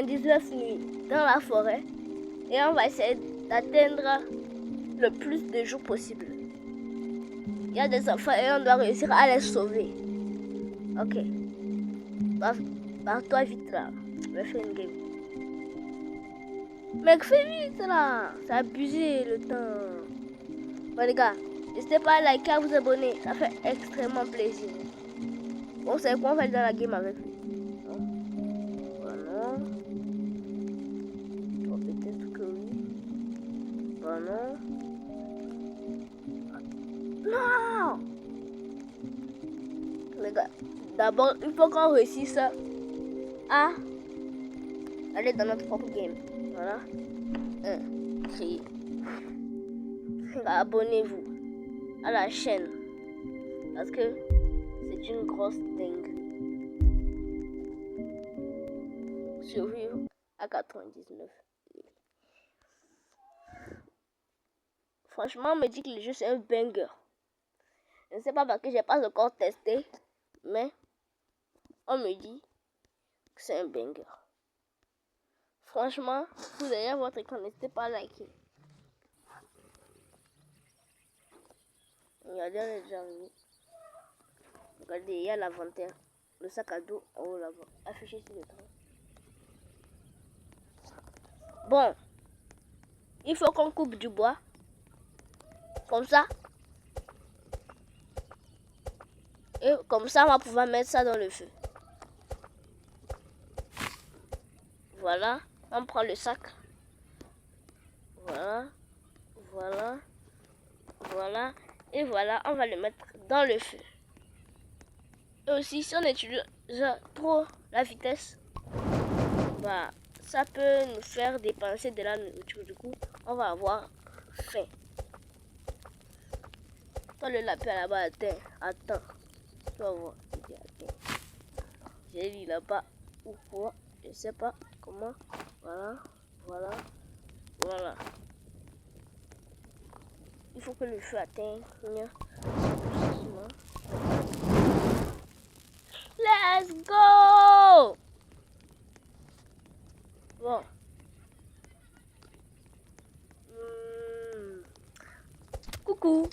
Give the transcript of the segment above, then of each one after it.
19 nuits dans la forêt et on va essayer d'atteindre le plus de jours possible. Il y a des enfants et on doit réussir à les sauver. Ok. Barre-toi vite là. Je vais faire une game. Mec, fais vite là. C'est abusé le temps. Bon les gars, n'hésitez pas à liker, à vous abonner. Ça fait extrêmement plaisir. On sait quoi on va aller dans la game avec lui. Voilà. Oh, peut-être que oui. Voilà. Non! Les gars, d'abord, il faut qu'on réussisse à aller dans notre propre game. Voilà. Créer. Abonnez-vous à la chaîne. Parce que c'est une grosse dingue. Survivre à 99. Franchement, on me dit que le jeu c'est un banger. Je ne sais pas parce que j'ai pas encore testé. Mais on me dit que c'est un banger. Franchement, vous avez votre écran, n'hésitez pas à liker. Regardez, on est déjà arrivé. Regardez, il y a l'inventaire. Le sac à dos en haut là-bas. Affiché sur l'écran. Bon. Il faut qu'on coupe du bois. Comme ça. Et comme ça, on va pouvoir mettre ça dans le feu. Voilà. On prend le sac. Voilà. Voilà. Voilà. Et voilà, on va le mettre dans le feu. Et aussi, si on utilise trop la vitesse, bah, ça peut nous faire dépenser de la nourriture. Du coup, on va avoir faim. Quand le lapin là-bas atteint, attends. Tu vas voir, il atteint. J'ai dit là-bas ou quoi, je sais pas comment. Voilà, voilà, voilà. Il faut que le feu atteigne. Let's go! Bon. Coucou.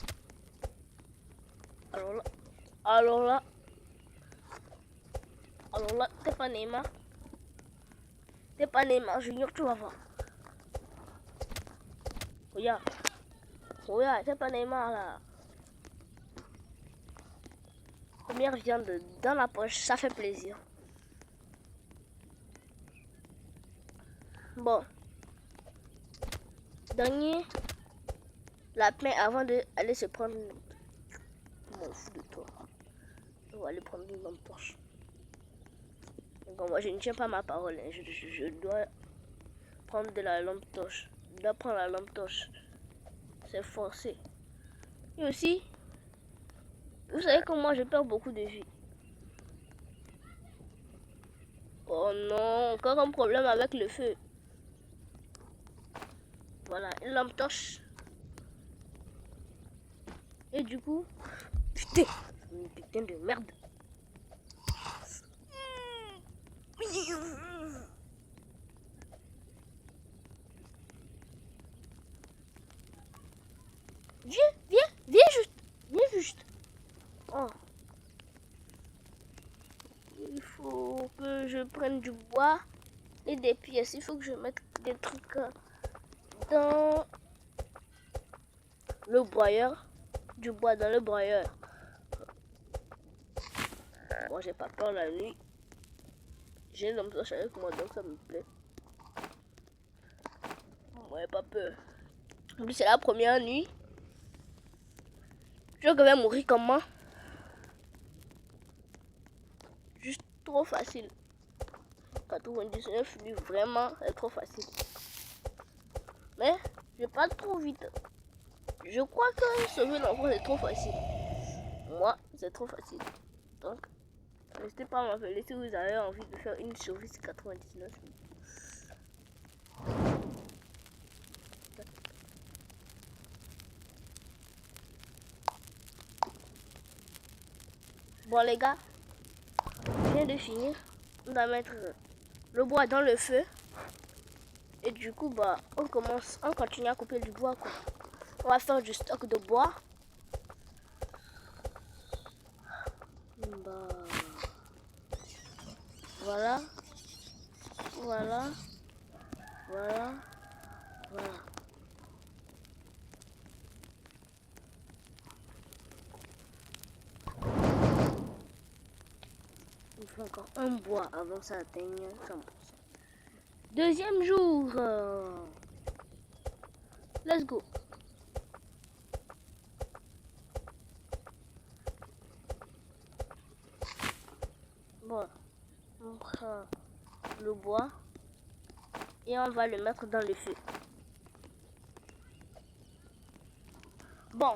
Alors là, t'es pas Neymar. T'es pas Neymar Junior, tu vas voir. Regarde, t'es pas Neymar là. Première viande dans la poche, ça fait plaisir. Bon. Dernier lapin avant d'aller se prendre. Je m'en fous de toi. On va aller prendre une lampe torche. Donc, moi je ne tiens pas ma parole. Hein. Je dois prendre de la lampe torche. Je dois prendre la lampe torche. C'est forcé. Et aussi, vous savez que moi je perds beaucoup de vie. Oh non, encore un problème avec le feu. Voilà, une lampe torche. Et du coup, putain, une putain de merde. Viens juste. Oh. Il faut que je prenne du bois et des pièces. Il faut que je mette des trucs dans le broyeur. Du bois dans le broyeur. Moi, j'ai pas peur la nuit. J'ai une lampe torche avec moi, donc ça me plaît. Moi, j'ai pas peur. En plus, c'est la première nuit. Je vais mourir comment? Juste trop facile. 99 nuits, vraiment, c'est trop facile. Mais, je pas trop vite. Je crois que sauver l'enfant, c'est trop facile. Moi, c'est trop facile. Donc, n'hésitez pas à m'appeler si vous avez envie de faire une survie 99 nuits. Bon les gars, je viens de finir. On va mettre le bois dans le feu. Et du coup, bah, on continue à couper du bois, quoi. On va faire du stock de bois. Bah, voilà. Voilà. Voilà. Voilà. Il faut encore un bois avant que ça atteigne 100%. Deuxième jour. Let's go. Bon, on prend le bois et on va le mettre dans le feu. Bon.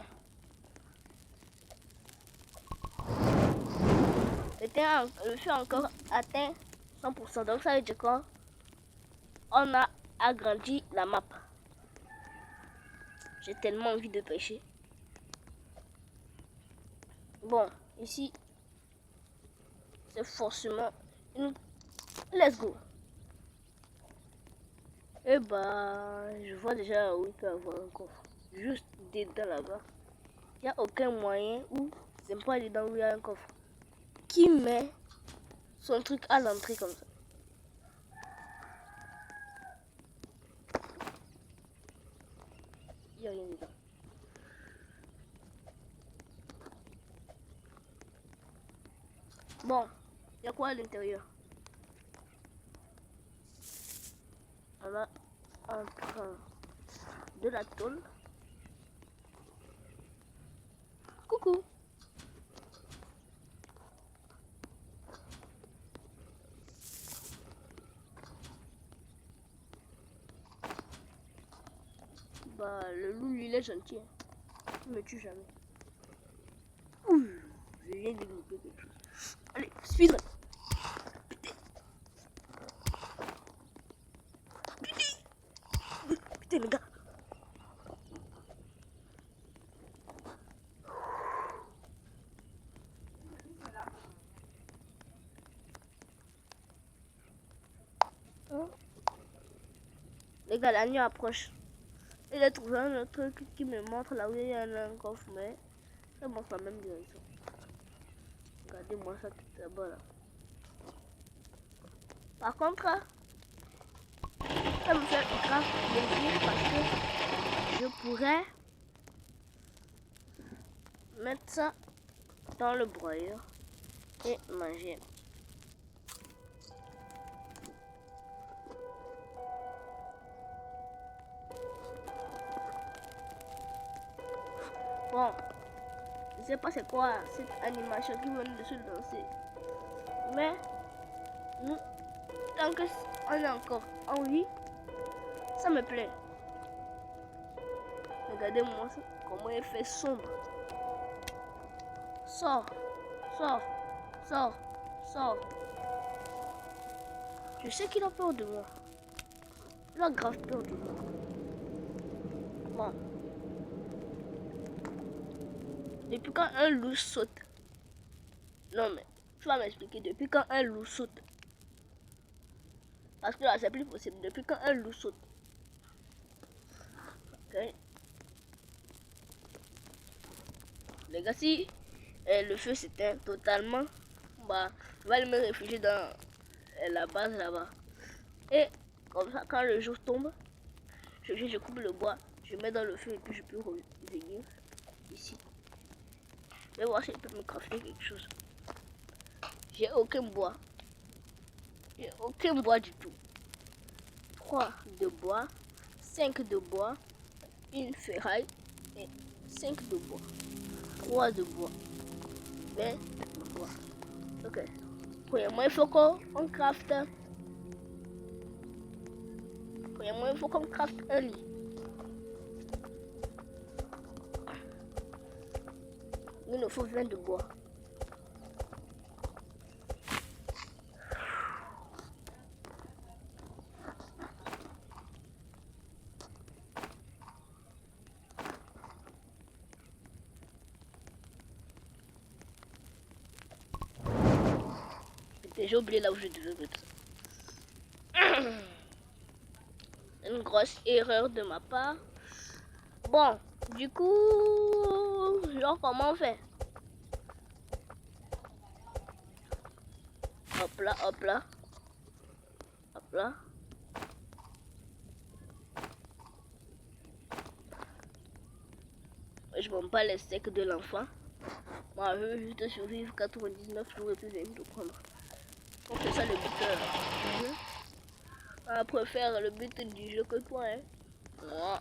Le feu a encore atteint 100%. Donc ça veut dire quoi? On a agrandi la map. J'ai tellement envie de pêcher. Bon, ici, c'est forcément une... Let's go. Et bah, je vois déjà où il peut y avoir un coffre. Juste dedans là-bas. Il n'y a aucun moyen où c'est pas dedans où il y a un coffre. Qui met son truc à l'entrée comme ça? Il n'y a rien dedans. Bon, il y a quoi à l'intérieur? On va prendre de la tôle. Coucou. Bah, le loup, il est gentil. Hein. Il me tue jamais. Ouh, je viens de louper quelque chose. Allez, speedrun. Putain, les gars. Hein? Les gars, la nuit approche. Il a trouvé un autre truc qui me montre là où il y a un coffre, mais ça montre la même direction. Regardez-moi ça tout là-bas là. Par contre, ça me fait grave plaisir parce que je pourrais mettre ça dans le broyeur et manger. Bon, je sais pas c'est quoi cette animation qui vient de se lancer, mais nous, tant qu'on est encore en vie, ça me plaît. Regardez-moi comment il fait sombre. Sors, sors, sors, sors. Je sais qu'il a peur de moi. Il a grave peur de moi. Bon. Depuis quand un loup saute? Non mais, tu vas m'expliquer depuis quand un loup saute. Parce que là c'est plus possible. Depuis quand un loup saute? Ok. Les gars, si le feu s'éteint totalement, bah, je vais aller me réfugier dans la base là-bas. Et comme ça, quand le jour tombe, je coupe le bois, je mets dans le feu et puis je peux revenir ici. Je vais voir si je peux me crafter quelque chose. J'ai aucun bois. J'ai aucun bois du tout. 3 de bois, 5 de bois, une ferraille et 5 de bois. 3 de bois, 20 de bois. Ok. Premièrement, il faut qu'on crafte. Premièrement, il faut qu'on crafte un lit. Il nous faut 20 de bois. J'ai oublié là où je devais mettre ça. une grosse erreur de ma part. Bon, du coup, genre comment on fait? Hop là, hop là. Hop là. Je vends pas les steaks de l'enfant. Moi, je veux juste survivre 99 jours et puis venir te prendre. Donc c'est ça le but. On préfère le but du jeu que toi. Hein. Moi,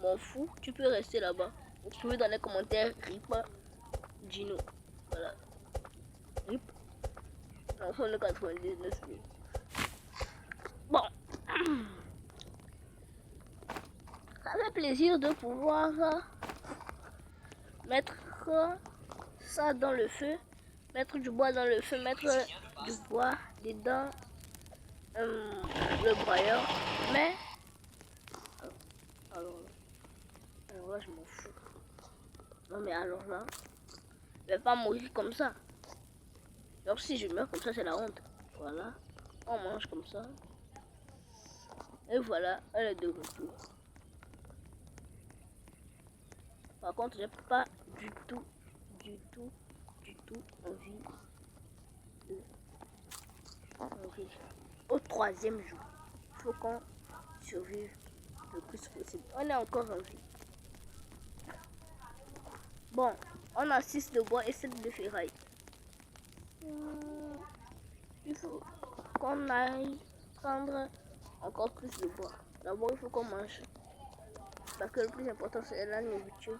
m'en fous. Tu peux rester là-bas. Vous trouvez dans les commentaires RIP Dino. Voilà. RIP. L'enfant de 99 jours. Bon. Ça fait plaisir de pouvoir mettre ça dans le feu, mettre du bois dans le feu, mettre du bois dedans le broyeur. Mais alors là je m'en fous. Non mais alors là, je vais pas mourir comme ça. Alors si je meurs comme ça c'est la honte. Voilà, on mange comme ça. Et voilà, elle est de retour. Par contre, j'ai pas du tout envie de mourir. Au 3e jour, il faut qu'on survive le plus possible. On est encore en vie. Bon, on a 6 de bois et 7 de ferraille. Il faut qu'on aille prendre encore plus de bois. D'abord, il faut qu'on mange. Parce que le plus important, c'est la nourriture.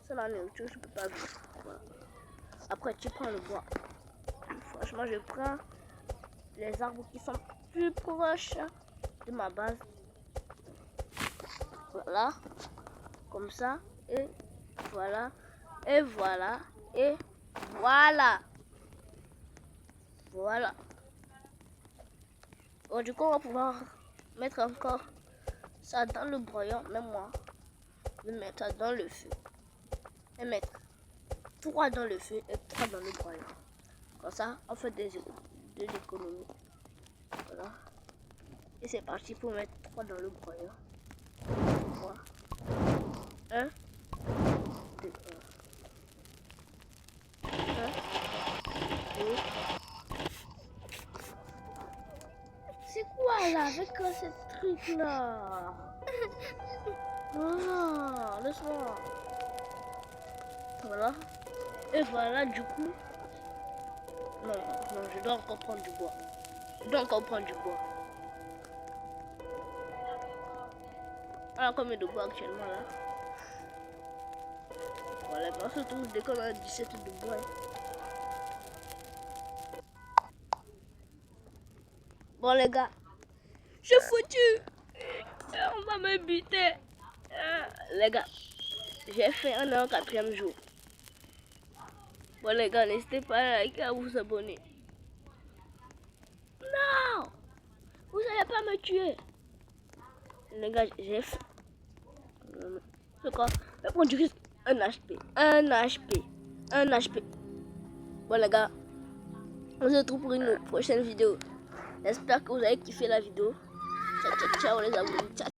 Sans la nourriture, je peux pas vivre. Voilà. Après, tu prends le bois. Franchement, je prends les arbres qui sont plus proches de ma base. Voilà. Comme ça. Et voilà. Et voilà. Et voilà. Voilà. Bon, du coup, on va pouvoir mettre encore ça dans le broyeur. Même moi, je vais mettre ça dans le feu. Et mettre 3 dans le feu et 3 dans le broyeur. Comme ça, on fait de l'économie. Voilà. Et c'est parti pour mettre 3 dans le broyeur. 3. 1, 2, 1, 2. C'est quoi là avec ce truc là? Voilà, laisse-moi. Voilà. Et voilà, du coup. Non, je dois encore prendre du bois. On a combien de bois actuellement là? Voilà, on se trouve dès qu'on a 17 de bois. Bon les gars, je suis foutu. On va me buter. Les gars, j'ai fait un an 4e jour. Bon les gars, n'hésitez pas à liker, à vous abonner. Non, vous allez pas me tuer. Les gars, j'ai fait. C'est quoi? Je vais prendre du risque. Un HP. Bon les gars, on se retrouve pour une prochaine vidéo. J'espère que vous avez kiffé la vidéo. Ciao les abonnés. Ciao.